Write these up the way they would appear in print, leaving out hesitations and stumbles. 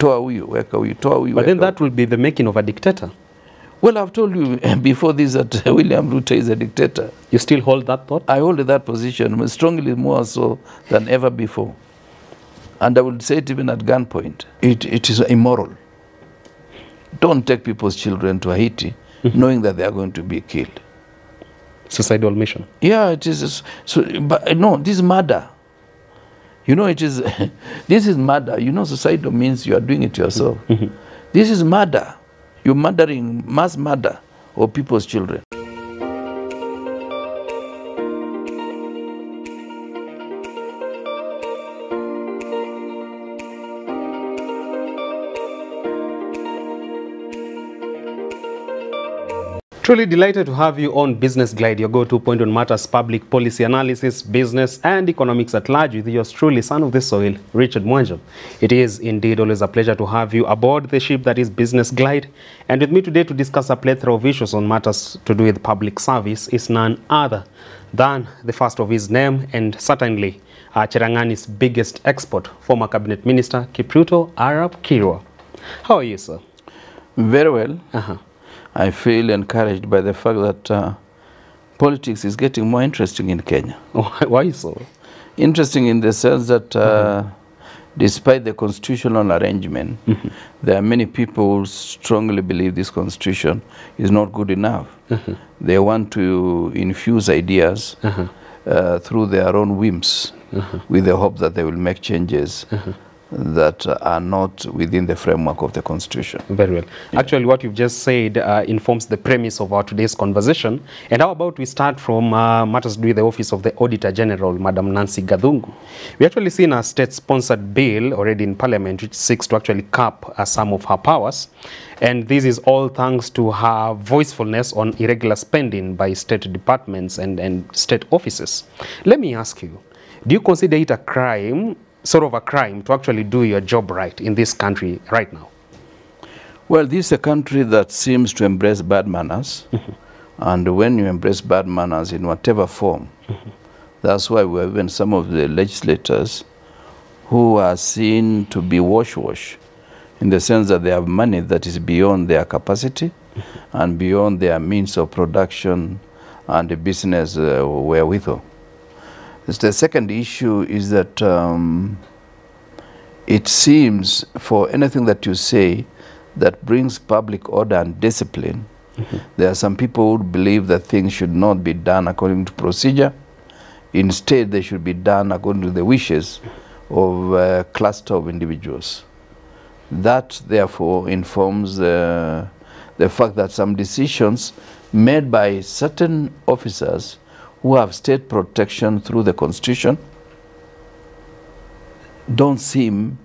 toa huyu, weka huyu, toa huyu. But then that will be the making of a dictator. Well, I've told you before this that William Ruto is a dictator. You still hold that thought? I hold that position strongly, more so than ever before. And I would say it even at gunpoint. It is immoral. Don't take people's children to Haiti knowing that they are going to be killed. Suicidal mission. Yeah, it is. But no, this is murder. You know, it is. This is murder. You know, suicidal means you are doing it yourself. This is murder. You're murdering, mass murder of people's children. Truly delighted to have you on Business Glide, your go-to point on matters public policy analysis, business and economics at large, with yours truly, son of the soil, Richard Mwanjo. It is indeed always a pleasure to have you aboard the ship that is Business Glide. And with me today to discuss a plethora of issues on matters to do with public service is none other than the first of his name and certainly Cherangani's biggest export, former Cabinet Minister Ruto Arap Kirwa. How are you, sir? Very well. I feel encouraged by the fact that politics is getting more interesting in Kenya. Why so? Interesting in the sense that despite the constitutional arrangement, there are many people who strongly believe this constitution is not good enough. They want to infuse ideas through their own whims with the hope that they will make changes that are not within the framework of the Constitution. Very well. Yeah. Actually, what you've just said informs the premise of our today's conversation. And how about we start from matters to do with the Office of the Auditor General, Madam Nancy Gathungu. We actually seen a state-sponsored bill already in Parliament which seeks to actually cap some of her powers. And this is all thanks to her voicefulness on irregular spending by state departments and state offices. Let me ask you, do you consider it a crime, sort of a crime, to actually do your job right in this country right now? Well, this is a country that seems to embrace bad manners. And when you embrace bad manners in whatever form, that's why we have even some of the legislators who are seen to be wash-wash, in the sense that they have money that is beyond their capacity and beyond their means of production and the business wherewithal. The second issue is that it seems for anything that you say that brings public order and discipline, there are some people who believe that things should not be done according to procedure. Instead, they should be done according to the wishes of a cluster of individuals. That, therefore, informs the fact that some decisions made by certain officers who have state protection through the Constitution don't seem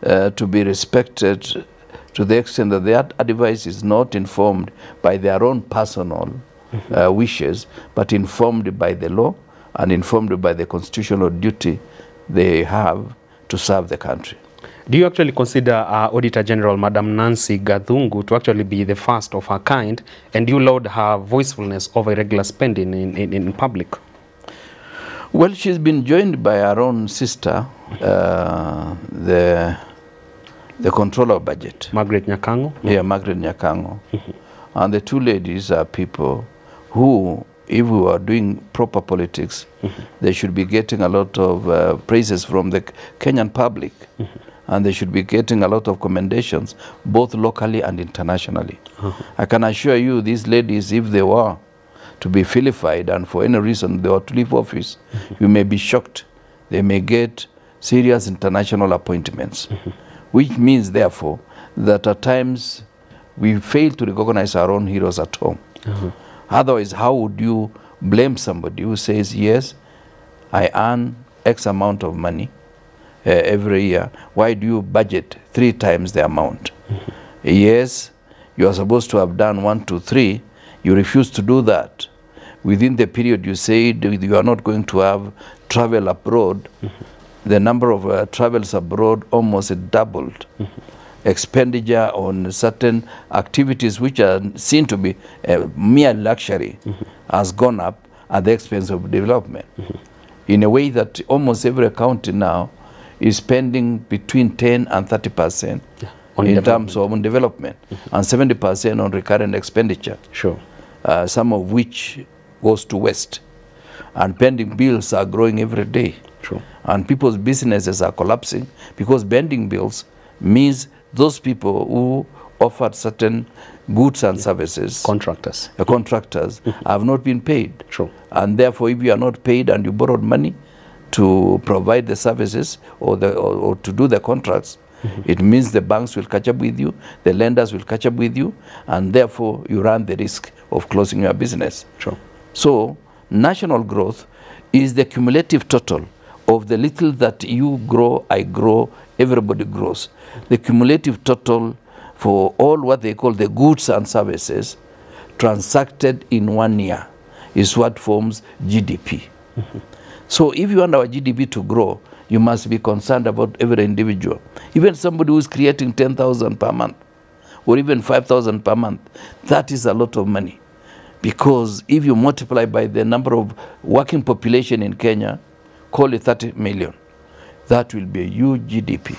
to be respected to the extent that their advice is not informed by their own personal wishes, but informed by the law and informed by the constitutional duty they have to serve the country. Do you actually consider Auditor General Madam Nancy Gathungu to actually be the first of her kind, and you laud her voicefulness of irregular spending in public? Well, she's been joined by her own sister, the controller of budget. Margaret Nyakango? Yeah, Margaret Nyakango. And the two ladies are people who, if we were doing proper politics, they should be getting a lot of praises from the Kenyan public. And they should be getting a lot of commendations, both locally and internationally. I can assure you, these ladies, if they were to be vilified and for any reason they were to leave office, you may be shocked. They may get serious international appointments, which means, therefore, that at times we fail to recognize our own heroes at home. Otherwise, how would you blame somebody who says, yes, I earn X amount of money every year? Why do you budget 3 times the amount? Yes, you are supposed to have done 1, 2, 3. You refuse to do that. Within the period you said you are not going to have travel abroad, the number of travels abroad almost doubled. Expenditure on certain activities which are seen to be mere luxury has gone up at the expense of development. In a way that almost every county now is spending between 10 and 30% in terms of development, and 70% on recurrent expenditure. Sure. Some of which goes to waste. And pending bills are growing every day. True. And people's businesses are collapsing because pending bills means those people who offered certain goods and services, contractors have not been paid. True. And therefore, if you are not paid and you borrowed money to provide the services or to do the contracts, it means the banks will catch up with you, the lenders will catch up with you, and therefore you run the risk of closing your business. True. So national growth is the cumulative total of the little that you grow, I grow, everybody grows. The cumulative total for all what they call the goods and services transacted in 1 year is what forms GDP. So if you want our GDP to grow, you must be concerned about every individual. Even somebody who is creating 10,000 per month or even 5,000 per month, that is a lot of money. Because if you multiply by the number of working population in Kenya, call it 30 million, that will be a huge GDP.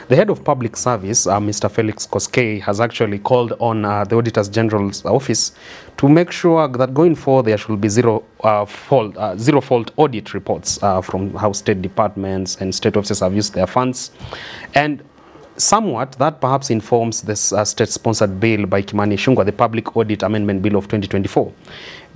The head of public service, Mr. Felix Koskei, has actually called on the Auditor General's office to make sure that going forward there should be zero fault audit reports from how state departments and state offices have used their funds. And somewhat that perhaps informs this state-sponsored bill by Kimani Ichung'wah, the Public Audit Amendment Bill of 2024.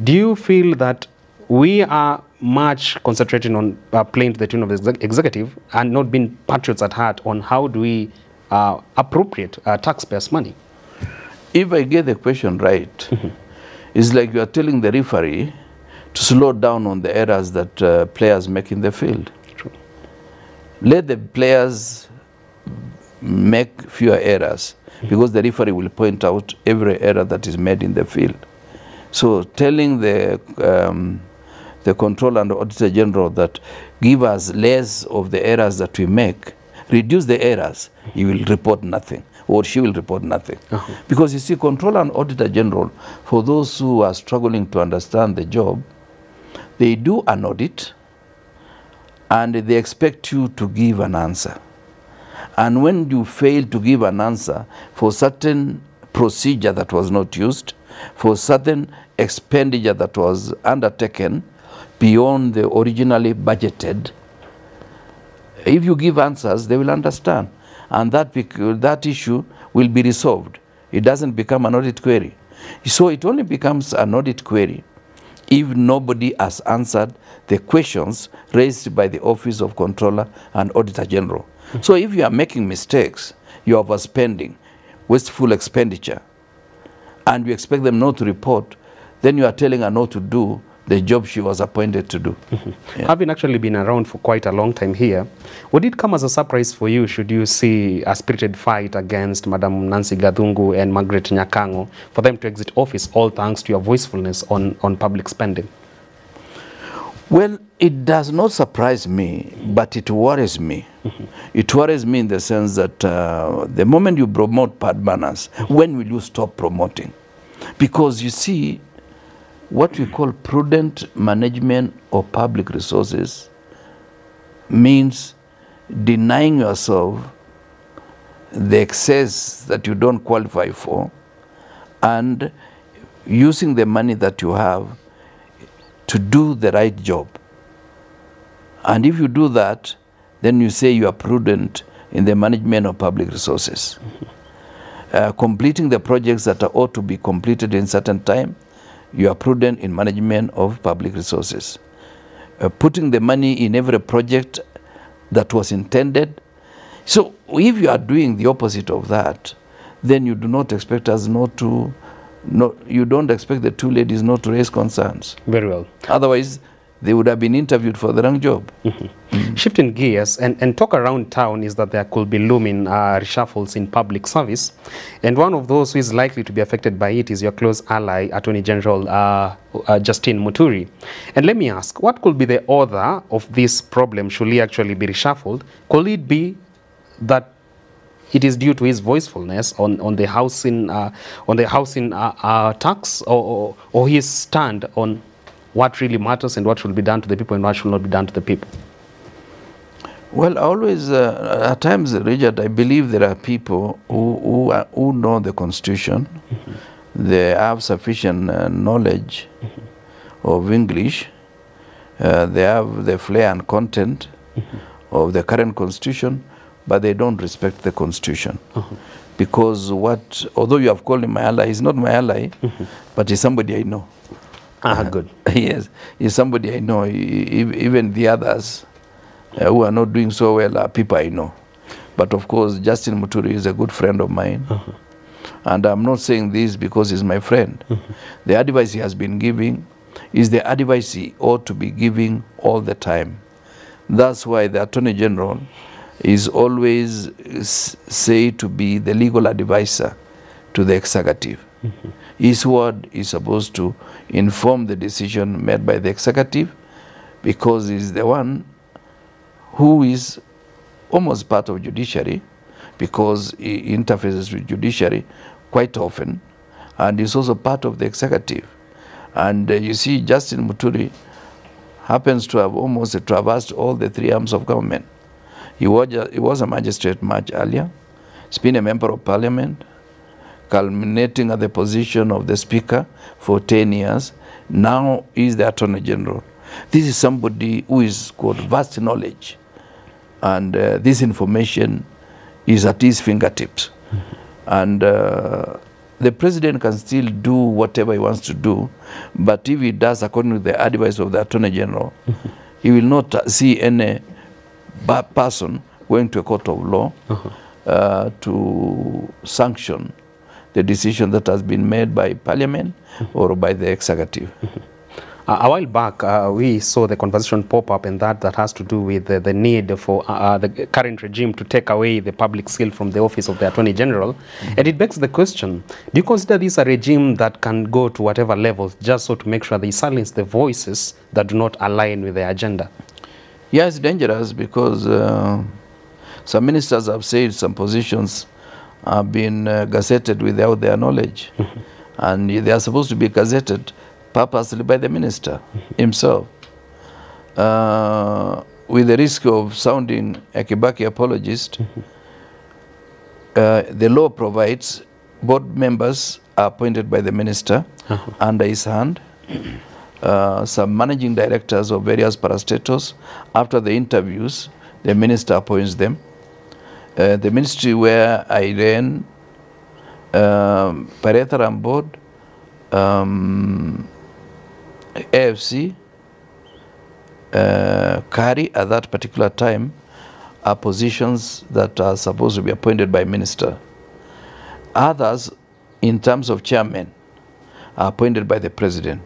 Do you feel that we are much concentrating on playing to the tune of the executive and not being patriots at heart on how do we appropriate taxpayers' money? If I get the question right, it's like you are telling the referee to slow down on the errors that players make in the field. True. Let the players make fewer errors, because the referee will point out every error that is made in the field. So telling the Controller and the Auditor General that give us less of the errors that we make, reduce the errors, he will report nothing, or she will report nothing. Because you see, Controller and Auditor General, for those who are struggling to understand the job, they do an audit and they expect you to give an answer. And when you fail to give an answer for certain procedure that was not used, for certain expenditure that was undertaken beyond the originally budgeted, if you give answers, they will understand. And that issue will be resolved. It doesn't become an audit query. So it only becomes an audit query if nobody has answered the questions raised by the Office of Controller and Auditor General. So if you are making mistakes, you are overspending, wasteful expenditure, and you expect them not to report, then you are telling her not to do the job she was appointed to do. Having actually been around for quite a long time here, would it come as a surprise for you should you see a spirited fight against Madam Nancy Gathungu and Margaret Nyakango for them to exit office, all thanks to your voicefulness on public spending? Well, it does not surprise me, but it worries me. It worries me in the sense that the moment you promote bad manners, when will you stop promoting? Because you see, what we call prudent management of public resources means denying yourself the excess that you don't qualify for and using the money that you have to do the right job. And if you do that, then you say you are prudent in the management of public resources. Completing the projects that ought to be completed in certain time, you are prudent in management of public resources. Putting the money in every project that was intended. So if you are doing the opposite of that, then you do not expect us not to, you don't expect the two ladies not to raise concerns. Very well. Otherwise, they would have been interviewed for the wrong job. Shifting gears, and talk around town is that there could be looming reshuffles in public service. And one of those who is likely to be affected by it is your close ally, Attorney General Justine Muturi. And let me ask, what could be the author of this problem should he actually be reshuffled? Could it be that it is due to his voicefulness on the housing tax, or his stand on what really matters and what should be done to the people and what should not be done to the people? Well, always, at times, Richard, I believe there are people who know the Constitution. They have sufficient knowledge of English. They have the flair and content of the current Constitution, but they don't respect the Constitution. Because although you have called him my ally, he's not my ally, but he's somebody I know. Good. Yes, he's somebody I know. Even the others who are not doing so well are people I know. But of course, Justin Muturi is a good friend of mine. And I'm not saying this because he's my friend. The advice he has been giving is the advice he ought to be giving all the time. That's why the Attorney General is always said to be the legal advisor to the executive. His word is supposed to inform the decision made by the executive, because he's the one who is almost part of judiciary, because he interfaces with judiciary quite often, and is also part of the executive. And you see, Justin Muturi happens to have almost traversed all the three arms of government. He was a magistrate much earlier. He's been a member of parliament, culminating at the position of the speaker for 10 years. Now he's the Attorney General. This is somebody who has got vast knowledge, and this information is at his fingertips. And the president can still do whatever he wants to do, but if he does according to the advice of the Attorney General, he will not see any person going to a court of law to sanction the decision that has been made by Parliament or by the executive. A while back, we saw the conversation pop up, and that has to do with the need for the current regime to take away the public seal from the office of the Attorney General. And it begs the question, do you consider this a regime that can go to whatever levels just so to make sure they silence the voices that do not align with their agenda? Yeah, it's dangerous, because some ministers have said some positions have been gazetted without their knowledge. And they are supposed to be gazetted purposely by the minister himself, with the risk of sounding a Kibaki apologist. The law provides board members are appointed by the minister under his hand. Some managing directors of various parastatals, after the interviews, the minister appoints them. The ministry where I ran, Paretharam Board, AFC, Kari at that particular time, are positions that are supposed to be appointed by minister. Others, in terms of chairman, are appointed by the president.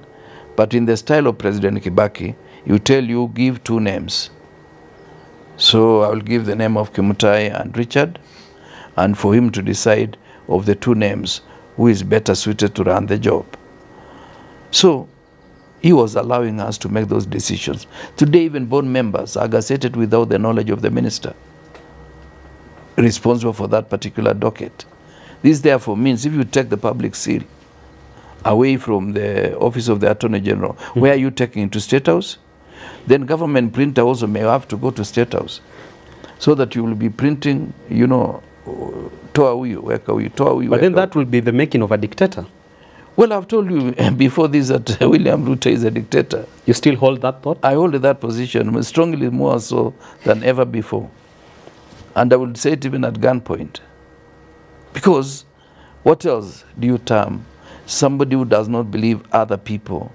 But in the style of President Kibaki, you tell you give two names. So I will give the name of Kimutai and Richard, and for him to decide of the two names who is better suited to run the job. So he was allowing us to make those decisions. Today, even board members are gazetted without the knowledge of the minister responsible for that particular docket. This therefore means if you take the public seal away from the office of the Attorney General, where are you taking it to State House? Then government printer also may have to go to State House, so that you will be printing, you know, but then that will be the making of a dictator. Well, I've told you before this that William Ruto is a dictator. You still hold that thought? I hold that position strongly, more so than ever before. And I would say it even at gunpoint. Because what else do you term somebody who does not believe other people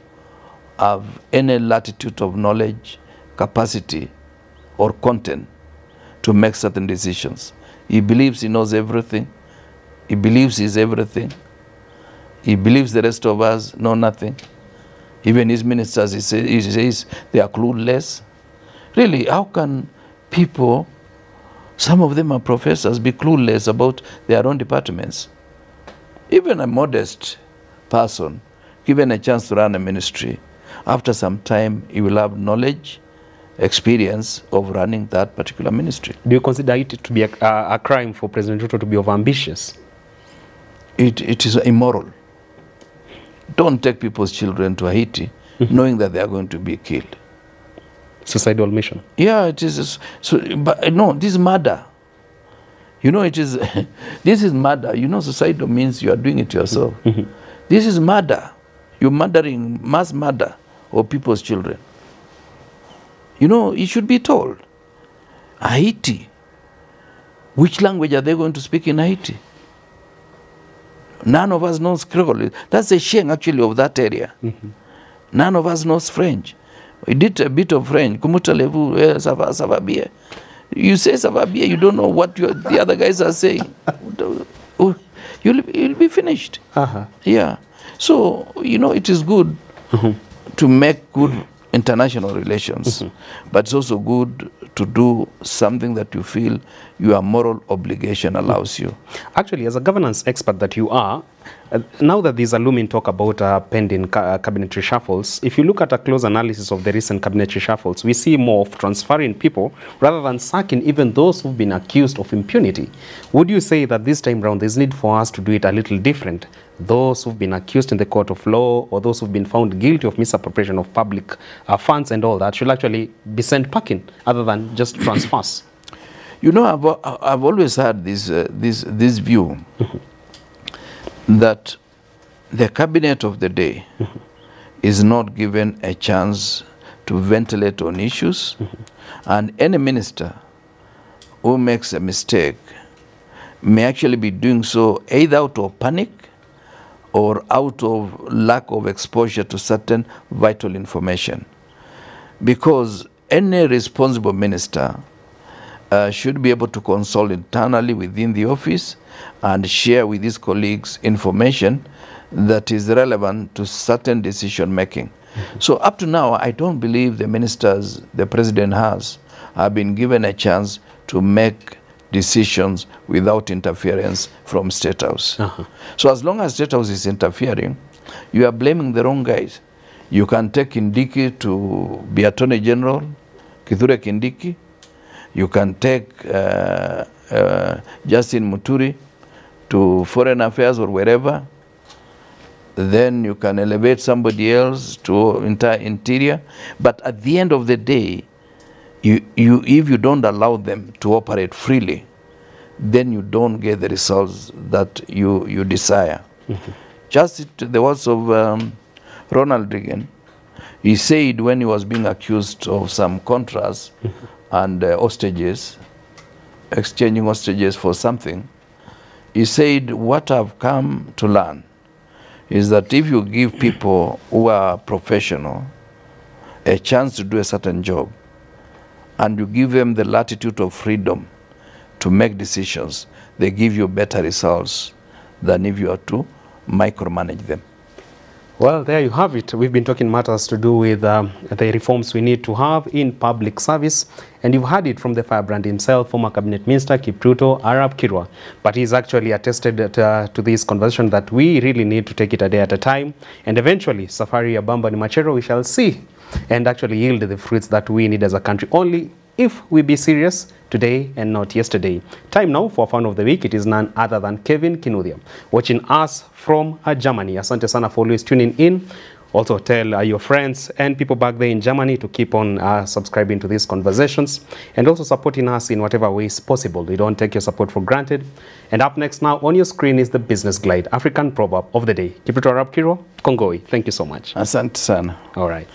have any latitude of knowledge, capacity, or content to make certain decisions? He believes he knows everything. He believes he's everything. He believes the rest of us know nothing. Even his ministers, he says they are clueless. Really, how can people, some of them are professors, be clueless about their own departments? Even a modest person, given a chance to run a ministry, after some time, he will have knowledge, experience of running that particular ministry. Do you consider it to be a crime for President Ruto to be overambitious? It is immoral. Don't take people's children to Haiti knowing that they are going to be killed. Suicidal mission. Yeah, it is. So, but no, this is murder. You know, it is. This is murder. You know, suicidal means you are doing it yourself. This is murder. You're murdering, mass murder of people's children. You know, it should be told. Haiti. Which language are they going to speak in Haiti? None of us knows Creole. That's the shame, actually, of that area. None of us knows French. We did a bit of French. Comment ça va bien? You say ça va bien, you don't know what the other guys are saying. You'll be finished. Yeah. So, you know, it is good to make good international relations, but it's also good to do something that you feel your moral obligation allows you. Actually, as a governance expert that you are, now that there's a looming talk about pending cabinet reshuffles, if you look at a close analysis of the recent cabinet reshuffles, we see more of transferring people rather than sacking even those who've been accused of impunity. Would you say that this time round there's need for us to do it a little different? Those who've been accused in the court of law or those who've been found guilty of misappropriation of public funds and all that should actually be sent packing other than just transfers? You know, I've always had this view that the cabinet of the day is not given a chance to ventilate on issues, and any minister who makes a mistake may actually be doing so either out of panic or out of lack of exposure to certain vital information. Because any responsible minister should be able to consult internally within the office and share with his colleagues information that is relevant to certain decision making. So up to now, I don't believe the ministers the president has have been given a chance to make decisions without interference from State House. So as long as State House is interfering, you are blaming the wrong guys. You can take Kindiki to be Attorney General, Kithure Kindiki. You can take Justin Muturi to Foreign Affairs or wherever. Then you can elevate somebody else to Interior. But at the end of the day, if you don't allow them to operate freely, then you don't get the results that you desire. Just the words of Ronald Reagan, he said when he was being accused of some contras and hostages, exchanging hostages for something, he said, what I've come to learn is that if you give people who are professional a chance to do a certain job, and you give them the latitude of freedom to make decisions, they give you better results than if you are to micromanage them. Well, there you have it. We've been talking matters to do with the reforms we need to have in public service. And you've heard it from the firebrand himself, former cabinet minister Ruto Arap Kirwa. But he's actually attested to this conversation that we really need to take it a day at a time. And eventually, Safari ya Bamba ni Machero, we shall see and actually yield the fruits that we need as a country only if we be serious today and not yesterday. Time now for Fan of the Week. It is none other than Kevin Kinuthia, watching us from Germany. Asante sana for always tuning in. Also tell your friends and people back there in Germany to keep on subscribing to these conversations and also supporting us in whatever ways possible. We don't take your support for granted. And up next now on your screen is the Business Glide, African proverb of the day. Keep it to Arab Kiro, Kongoi. Thank you so much. Asante sana. All right.